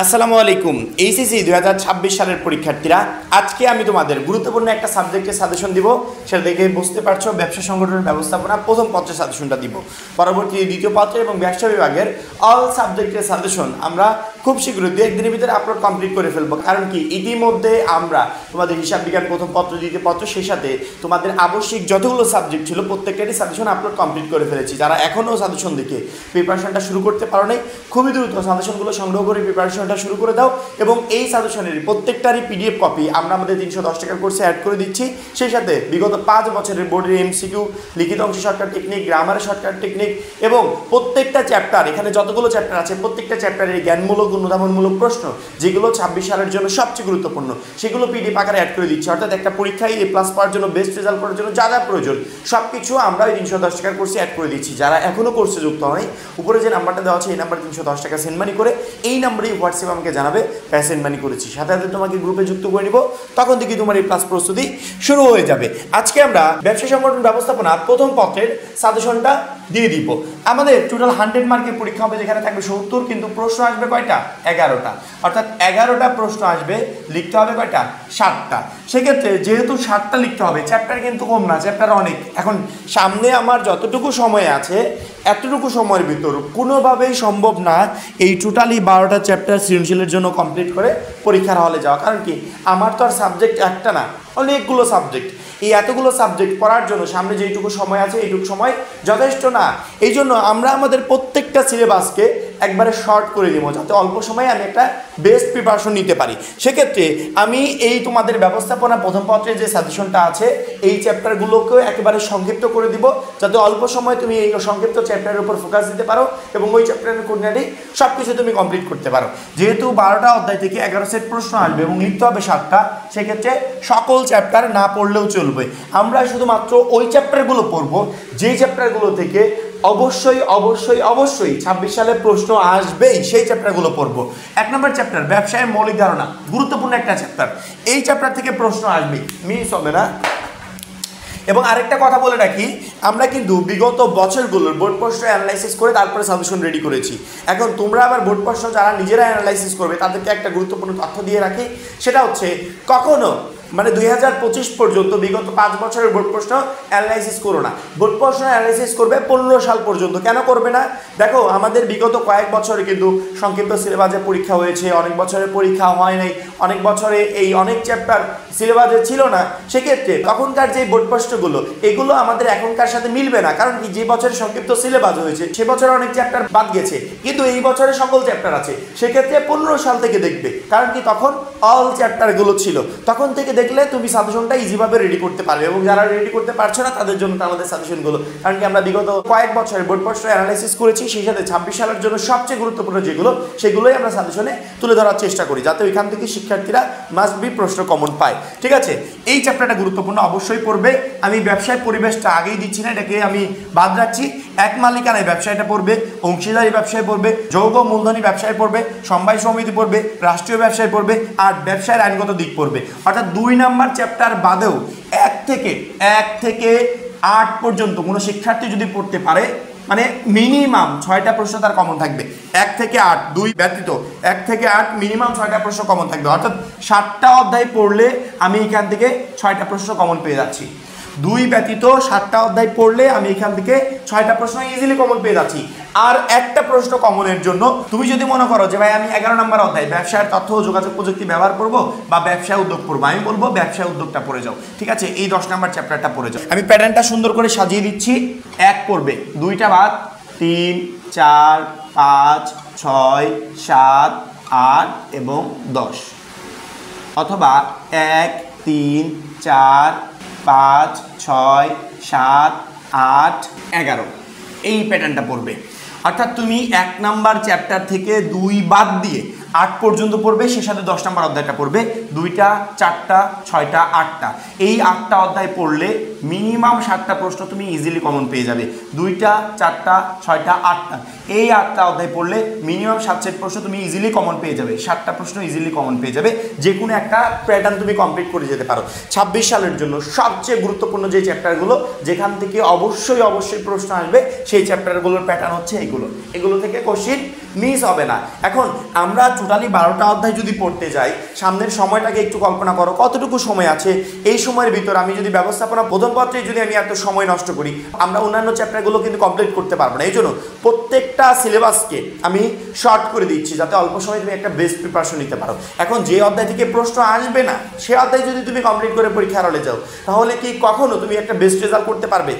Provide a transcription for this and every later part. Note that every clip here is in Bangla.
আসসালামু আলাইকুম। এইচএসসি 2026 সালের পরীক্ষার্থীরা, আজকে আমি তোমাদের গুরুত্বপূর্ণ একটা সাবজেক্টের সাজেশন দিব। সেটা দেখে বুঝতে পারছো, ব্যবসা সংগঠনের ব্যবস্থাপনা প্রথম পত্রের সাজেশনটা দিব। পরবর্তী দ্বিতীয় পত্রে এবং ব্যবসা বিভাগের অল সাবজেক্টের সাজেশন আমরা খুব শীঘ্রই 2-1 দিনের ভিতরে আপলোড কমপ্লিট করে ফেলবো। কারণ কি, ইতিমধ্যে আমরা তোমাদের হিসাব বিজ্ঞান প্রথম পত্র, দ্বিতীয় পত্র, সেই সাথে তোমাদের আবশ্যিক যতগুলো সাবজেক্ট ছিল প্রত্যেকটারই সাজেশন আপলোড কমপ্লিট করে ফেলেছি। যারা এখনও সাজেশন দেখে প্রিপারেশনটা শুরু করতে পারো নাই, খুবই দ্রুত সাজেশনগুলো সংগ্রহ করে প্রিপারেশনটা শুরু করে দাও। এবং এই সাজেশনের প্রত্যেকটারই পিডিএফ কপি আমরা আমাদের 310 টাকার কোর্সে অ্যাড করে দিচ্ছি। সেই সাথে বিগত 5 বছরের বোর্ডের এমসিকিউ, লিখিত অংশ শর্টকাট টেকনিক, গ্রামারের শর্টকাট টেকনিক এবং প্রত্যেকটা চ্যাপ্টার, এখানে যতগুলো চ্যাপ্টার আছে প্রত্যেকটা চ্যাপ্টারের জ্ঞানমূলক, অনুধাবনমূলক প্রশ্ন যেগুলো 26 সালের জন্য সবচেয়ে গুরুত্বপূর্ণ, সেগুলো পিডিএফ আকারে অ্যাড করে দিচ্ছি। অর্থাৎ একটা পরীক্ষায় A+ পাওয়ার জন্য, বেস্ট রেজাল্ট করার জন্য যা যা প্রয়োজন সব কিছু আমরা ওই 310 টাকার কোর্সে অ্যাড করে দিচ্ছি। যারা এখনও কোর্সে যুক্ত হয়, উপরে যে নাম্বারটা দেওয়া আছে এই নাম্বারে 310 টাকা সেন্ড মানি করে এই নাম্বারেই হোয়াটসঅ্যাপে আমাকে জানাবে সেন্ড মানি করেছি। সাথে সাথে তোমাকে গ্রুপে যুক্ত করে নিব, তখন থেকে তোমার এই ক্লাস প্রস্তুতি শুরু হয়ে যাবে। আজকে আমরা ব্যবসা সংগঠন ব্যবস্থাপনা প্রথম পত্রের সাজেশনটা দিয়ে দিব। আমাদের টোটাল 100 মার্কের পরীক্ষা হবে, যেখানে থাকবে 70, কিন্তু প্রশ্ন আসবে কয়টা? 11টা। অর্থাৎ 11টা প্রশ্ন আসবে, লিখতে হবে কয়টা? 7টা। সেক্ষেত্রে যেহেতু 7টা লিখতে হবে, চ্যাপ্টার কিন্তু কম না, চ্যাপ্টার অনেক। এখন সামনে আমার যতটুকু সময় আছে, এতটুকু সময়ের ভিতর কোনোভাবেই সম্ভব না এই টোটালি 12টা চ্যাপ্টার সৃজনশীলের জন্য কমপ্লিট করে পরীক্ষার হলে যাওয়া। কারণ কি, আমার তো আর সাবজেক্ট একটা না, অনেকগুলো সাবজেক্ট। এই এতগুলো সাবজেক্ট পড়ার জন্য সামনে যেইটুকু সময় আছে এইটুকু সময় যথেষ্ট না। এই জন্য আমরা আমাদের প্রত্যেকটা সিলেবাসকে একবারে শর্ট করে দিব, যাতে অল্প সময়ে আমি একটা বেস্ট প্রিপারেশন নিতে পারি। সেক্ষেত্রে আমি এই তোমাদের ব্যবস্থাপনা প্রথম পত্রে যে সাজেশনটা আছে, এই চ্যাপ্টারগুলোকেও একেবারে সংক্ষিপ্ত করে দিব, যাতে অল্প সময় তুমি এই সংক্ষিপ্ত চ্যাপ্টারের উপর ফোকাস দিতে পারো এবং ওই চ্যাপ্টারের কোর্ডিনেটেই সব কিছু তুমি কমপ্লিট করতে পারো। যেহেতু 12টা অধ্যায় থেকে 11 সেট প্রশ্ন আসবে এবং লিখতে হবে 7টা, সেক্ষেত্রে সকল চ্যাপ্টার না পড়লেও চলবে। আমরা শুধুমাত্র ওই চ্যাপ্টারগুলো পড়বো যেই চ্যাপ্টারগুলো থেকে অবশ্যই অবশ্যই অবশ্যই 26 সালে প্রশ্ন আসবেই, সেই চ্যাপ্টারগুলো পড়বো। 1 নম্বর চ্যাপ্টার ব্যবসায়ের মৌলিক ধারণা, গুরুত্বপূর্ণ একটা চ্যাপ্টার। এই চ্যাপ্টার থেকে প্রশ্ন আসবে, মিস হবে না। এবং আরেকটা কথা বলে রাখি, আমরা কিন্তু বিগত বছরগুলোর বোর্ড প্রশ্ন অ্যানালাইসিস করে তারপরে সাজেশন রেডি করেছি। এখন তোমরা আবার বোর্ড প্রশ্ন যারা নিজেরা অ্যানালাইসিস করবে, তাদেরকে একটা গুরুত্বপূর্ণ তথ্য দিয়ে রাখি। সেটা হচ্ছে, কখনো 2025 পর্যন্ত বিগত 5 বছরের বোর্ড প্রশ্ন অ্যানালাইসিস করো না। বোর্ড প্রশ্ন অ্যানালাইসিস করবে 15 সাল পর্যন্ত। কেন করবে না? দেখো, আমাদের বিগত কয়েক বছরে কিন্তু সংক্ষিপ্ত সিলেবাসে পরীক্ষা হয়েছে, অনেক বছরের পরীক্ষা হয় নাই, অনেক বছরে এই অনেক চ্যাপ্টার সিলেবাসে ছিল না। সেক্ষেত্রে তখনকার যে বোর্ড প্রশ্নগুলো, এগুলো আমাদের এখনকার সাথে মিলবে না। কারণ কি, যে বছরে সংক্ষিপ্ত সিলেবাস হয়েছে সে বছরে অনেক চ্যাপ্টার বাদ গেছে, কিন্তু এই বছরে সকল চ্যাপ্টার আছে। সেক্ষেত্রে 15 সাল থেকে দেখবে, কারণ কি তখন অল চ্যাপ্টারগুলো ছিল। তখন থেকে দেখলে তুমি সাজেশনটা ইজিভাবে রেডি করতে পারবে। এবং যারা রেডি করতে পারছো না তাদের জন্য আমাদের সাজেশনগুলো, কারণ কি আমরা বিগত কয়েক বছরের বোর্ড প্রশ্ন অ্যানালাইসিস করেছি, সেই সাথে 26 সালের জন্য সবচেয়ে গুরুত্বপূর্ণ যেগুলো, সেগুলোই আমরা সাজেশনে তুলে ধরার চেষ্টা করি, যাতে ওইখান থেকে শিক্ষার্থীরা মাস্ট বি প্রশ্ন কমন পায়। ঠিক আছে, এই চ্যাপ্টারটা গুরুত্বপূর্ণ, অবশ্যই পড়বে। আমি ব্যবসায় পরিবেশটা আগেই দিচ্ছি না, এটাকে আমি বাদ রাখছি। এক মালিকানায় ব্যবসায়টা পড়বে, অংশীদারি ব্যবসায় পড়বে, যৌগ মূলধনী ব্যবসায় পড়বে, সমবায় সমিতি পড়বে, রাষ্ট্রীয় ব্যবসায় পড়বে, আর ব্যবসায়ের আইনগত দিক পড়বে। অর্থাৎ 2 নাম্বার চ্যাপ্টার বাদেও 1 থেকে 8 পর্যন্ত কোনো শিক্ষার্থী যদি পড়তে পারে, মিনিমাম 6টা প্রশ্ন তার কমন থাকবে। 1 থেকে 8, 2 ব্যতীত 1 থেকে 8 মিনিমাম 6টা প্রশ্ন কমন থাকবে। অর্থাৎ 7টা অধ্যায় পড়লে আমি এখান থেকে 6টা প্রশ্ন কমন পেয়ে যাচ্ছি। 2 ব্যতীত 7টা অধ্যায় পড়লে আমি এখান থেকে 6টা প্রশ্ন ইজিলি কমন পেয়ে যাচ্ছি। আর একটা প্রশ্ন কমনের জন্য তুমি যদি মনে করো যে ভাই, আমি 11 নম্বর অধ্যায় ব্যবসায়ের তথ্য ও যোগাযোগ প্রযুক্তি ব্যবহার করবো বা ব্যবসায় উদ্যোগ পড়বো, আমি বলবো ব্যবসায় উদ্যোগটা পড়ে যাও। ঠিক আছে, এই 10 নম্বর চ্যাপ্টারটা পড়ে যাও। আমি প্যাটার্নটা সুন্দর করে সাজিয়ে দিচ্ছি। 1 পড়বে, 2টা বাদ 3, 4, 5, 6, 7, 8 এবং 10, অথবা 1, 3, 4, 5, 6, 7, 8, 11, এই প্যাটার্নটা পড়বে। অর্থাৎ তুমি 1 নাম্বার চ্যাপ্টার থেকে 2 বাদ দিয়ে 8 পর্যন্ত পড়বে, সে সাথে 10 নম্বর অধ্যায়টা পড়বে। 2টা, 4টা, 6টা, 8টা, এই 8টা অধ্যায় পড়লে মিনিমাম 7টা প্রশ্ন তুমি ইজিলি কমন পেয়ে যাবে। 2টা, 4টা, 6টা, 8টা, এই 8টা অধ্যায় পড়লে মিনিমাম 7 সেট প্রশ্ন তুমি ইজিলি কমন পেয়ে যাবে। 7টা প্রশ্ন ইজিলি কমন পেয়ে যাবে, যে কোনো একটা প্যাটার্ন তুমি কমপ্লিট করে যেতে পারো। 26 সালের জন্য সবচেয়ে গুরুত্বপূর্ণ যে চ্যাপ্টারগুলো, যেখান থেকে অবশ্যই অবশ্যই প্রশ্ন আসবে, সেই চ্যাপ্টারগুলোর প্যাটার্ন হচ্ছে এগুলো থেকে কোশ্চেন মিস হবে না। এখন আমরা টোটালি 12টা অধ্যায় যদি পড়তে যাই, সামনের সময়টাকে একটু কল্পনা করো, কতটুকু সময় আছে। এই সময়ের ভিতর আমি যদি ব্যবস্থাপনা প্রথম পত্রে যদি আমি এত সময় নষ্ট করি, আমরা অন্যান্য চ্যাপ্টারগুলো কিন্তু কমপ্লিট করতে পারবো না। এই জন্য প্রত্যেকটা সিলেবাসকে আমি শর্ট করে দিচ্ছি, যাতে অল্প সময় তুমি একটা বেস্ট প্রিপারেশন নিতে পারো। এখন যে অধ্যায় থেকে প্রশ্ন আসবে না, সে অধ্যায় যদি তুমি কমপ্লিট করে পরীক্ষার হলে যাও, তাহলে কি কখনো তুমি একটা বেস্ট রেজাল্ট করতে পারবে?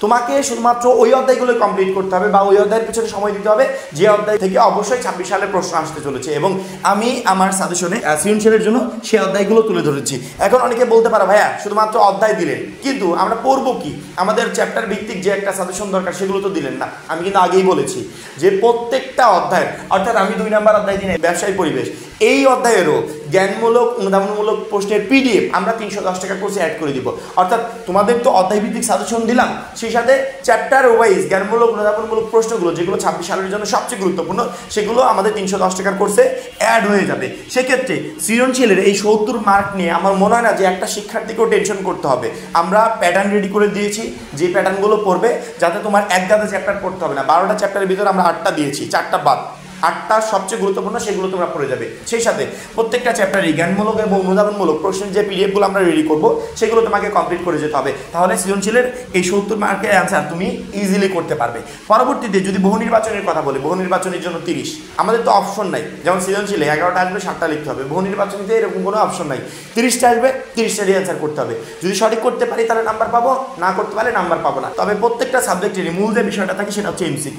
তোমাকে শুধুমাত্র ওই অধ্যায়গুলো কমপ্লিট করতে হবে বা ওই অধ্যায়ের পিছনে সময় দিতে হবে যে অধ্যায় থেকে অবশ্যই 26 সালের প্রশ্ন আসতে চলেছে, এবং আমি আমার সাজেশনে সৃজনশীলের জন্য সেই অধ্যায়গুলো তুলে ধরেছি। এখন অনেকে বলতে পারো ভাইয়া শুধুমাত্র অধ্যায় দিলেন, কিন্তু আমরা পড়বো কি? আমাদের চ্যাপ্টার ভিত্তিক যে একটা সাজেশন দরকার সেগুলো তো দিলেন না। আমি কিন্তু আগেই বলেছি যে প্রত্যেকটা অধ্যায়, অর্থাৎ আমি 2 নম্বর অধ্যায় দিনে ব্যবসায়ী পরিবেশ, এই অধ্যায়েরও জ্ঞানমূলক অনুধাবনমূলক প্রশ্নের PDF আমরা 310 টাকা কোর্সে অ্যাড করে দিব। অর্থাৎ তোমাদের তো অধ্যায় ভিত্তিক সাজেশন দিলাম, সেই সাথে চ্যাপ্টার ওয়াইজ জ্ঞানমূলক অনুধাবনমূলক প্রশ্নগুলো যেগুলো 26 সালের জন্য সবচেয়ে গুরুত্বপূর্ণ, সেগুলো আমাদের 310 টাকার কোর্সে অ্যাড হয়ে যাবে। সেক্ষেত্রে সৃজনশীলের এই 70 মার্ক নিয়ে আমার মনে হয় না যে একটা শিক্ষার্থীকেও টেনশন করতে হবে। আমরা প্যাটার্ন রেডি করে দিয়েছি, যে প্যাটার্নগুলো পড়বে যাতে তোমার এক গাদা চ্যাপ্টার পড়তে হবে না। 12টা চ্যাপ্টারের ভিতরে আমরা 8টা দিয়েছি, 4টা বাদ, 8টা সবচেয়ে গুরুত্বপূর্ণ, সেগুলো তোমরা পড়ে যাবে। সেই সাথে প্রত্যেকটা চ্যাপ্টারে জ্ঞানমূলক এবং অনুধাবনমূলক প্রশ্নের যে PDFগুলো আমরা রেডি করবো, সেগুলো তোমাকে কমপ্লিট করে যেতে হবে। তাহলে সৃজনশীলের এই 70 মার্কের অ্যান্সার তুমি ইজিলি করতে পারবে। পরবর্তীতে যদি বহু নির্বাচনের কথা বলি, বহু নির্বাচনের জন্য 30, আমাদের তো অপশন নাই। যেমন সৃজনশীলে 11টা আসবে 7টা লিখতে হবে, বহু নির্বাচনীতে এরকম কোনো অপশন নাই। 30টা আসবে, 30টারই অ্যান্সার করতে হবে। যদি সঠিক করতে পারি তাহলে নাম্বার পাবো, না করতে পারলে নাম্বার পাবো না। তবে প্রত্যেকটা সাবজেক্টেরই মূল যে বিষয়টা থাকে সেটা হচ্ছে MCQ।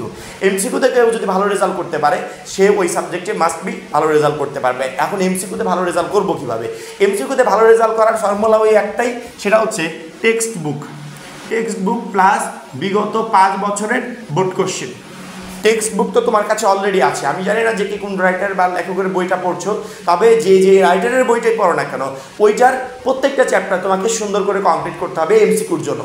MCQতে কেউ যদি ভালো রেজাল্ট করতে পারে, সে ওই সাবজেক্টে মাস্ট বি ভালো রেজাল্ট করতে পারবে। এখন MCQতে ভালো রেজাল্ট করবো কীভাবে? MCQতে ভালো রেজাল্ট করার ফর্মুলা ওই একটাই, সেটা হচ্ছে টেক্সট বুক প্লাস বিগত 5 বছরের বোর্ড কোশ্চেন। টেক্সট বুক তো তোমার কাছে অলরেডি আছে। আমি জানি না যে কি কোন রাইটার বা লেখকের বইটা পড়ছো, তবে যে রাইটারের বইটাই পড়ো না কেন, ওইটার প্রত্যেকটা চ্যাপ্টার তোমাকে সুন্দর করে কমপ্লিট করতে হবে MCQর জন্য।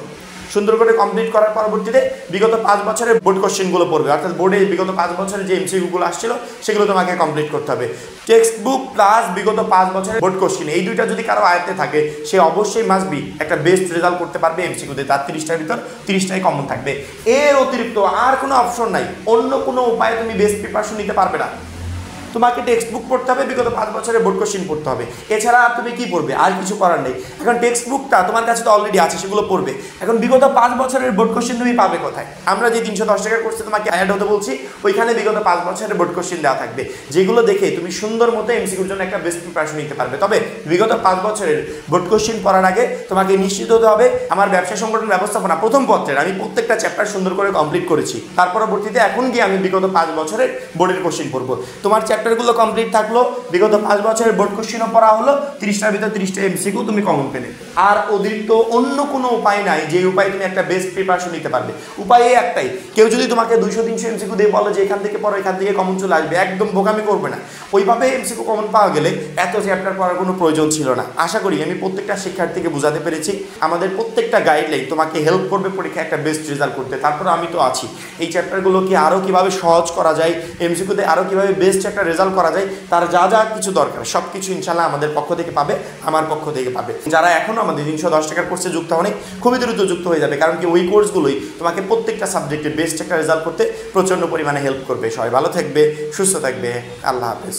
সুন্দর করে কমপ্লিট করার পরবর্তীতে বিগত 5 বছরের বোর্ড কোশ্চেনগুলো পড়বে, অর্থাৎ বোর্ডে বিগত 5 বছরের যে MCQগুলো আসছিল সেগুলো তোমাকে কমপ্লিট করতে হবে। টেক্সট বুক প্লাস বিগত 5 বছরের বোর্ড কোশ্চেন, এই দুইটা যদি কারো আয়ত্তে থাকে, সে অবশ্যই মাস্ট বি একটা বেস্ট রেজাল্ট করতে পারবে MCQতে। তার 30টার ভিতর 30টাই কমন থাকবে। এর অতিরিক্ত আর কোনো অপশন নাই, অন্য কোনো উপায়ে তুমি বেস্ট প্রিপারেশন নিতে পারবে না। তোমাকে টেক্সট বুক পড়তে হবে, বিগত 5 বছরের বোর্ড কোশ্চেন পড়তে হবে, এছাড়া আর তুমি কি পড়বে? আর কিছু করার নেই। এখন টেক্সট বুকটা তোমার কাছে তো অলরেডি আছে, সেগুলো পড়বে। এখন বিগত 5 বছরের বোর্ড কোশ্চেন তুমি পাবে কোথায়? আমরা যে 310 টাকার কোর্সে তোমাকে অ্যাড হতে বলছি, ওইখানে বিগত 5 বছরের বোর্ড কোশ্চেন দেওয়া থাকবে, যেগুলো দেখে তুমি সুন্দর মতো MCQর জন্য একটা বেস্ট প্রিপারেশন নিতে পারবে। তবে বিগত 5 বছরের বোর্ড কোশ্চেন পড়ার আগে তোমাকে নিশ্চিত হতে হবে আমার ব্যবসা সংগঠন ব্যবস্থাপনা প্রথম পত্রের আমি প্রত্যেকটা চ্যাপ্টার সুন্দর করে কমপ্লিট করেছি। তার পরবর্তীতে এখন গিয়ে আমি বিগত 5 বছরের বোর্ডের কোশ্চেন পড়বো। তোমার চ্যাপ্টারগুলো কমপ্লিট থাকলো, বিগত 5 বছরের বোর্ড কোশ্চেনও পড়া হলো, 30টার ভিতর 30টা MCQ তুমি কমন পেলে। আর অতিরিক্ত অন্য কোনো উপায় নাই যে উপায় তুমি একটা বেস্ট প্রিপারেশন নিতে পারবে। উপায় একটাই, কেউ যদি তোমাকে 200-300 MCQ দিয়ে বলো যে এখান থেকে পড়ো, এখান থেকে কমন চলে আসবে, একদম বোকামি করবে না। ওইভাবে MCQ কমন পাওয়া গেলে এত চ্যাপ্টার পড়ার কোনো প্রয়োজন ছিল না। আশা করি আমি প্রত্যেকটা শিক্ষার্থীকে বোঝাতে পেরেছি। আমাদের প্রত্যেকটা গাইডলাইন তোমাকে হেল্প করবে পরীক্ষায় একটা বেস্ট রেজাল্ট করতে। তারপর আমি তো আছি, এই চ্যাপ্টারগুলোকে আরও কীভাবে সহজ করা যায়, MCQতে আরও কীভাবে বেস্ট একটা রেজাল্ট করা যায়, তার যা যা কিছু দরকার সব কিছু ইনশাল্লাহ আমাদের পক্ষ থেকে পাবে, আমার পক্ষ থেকে পাবে। যারা এখনও আমাদের 310 টাকার কোর্সে যুক্ত হয়নি, খুবই দ্রুত যুক্ত হয়ে যাবে, কারণ কি ওই কোর্সগুলোই তোমাকে প্রত্যেকটা সাবজেক্টে বেস্ট একটা রেজাল্ট করতে প্রচণ্ড পরিমাণে হেল্প করবে। সবাই ভালো থাকবে, সুস্থ থাকবে, আল্লাহ হাফেজ।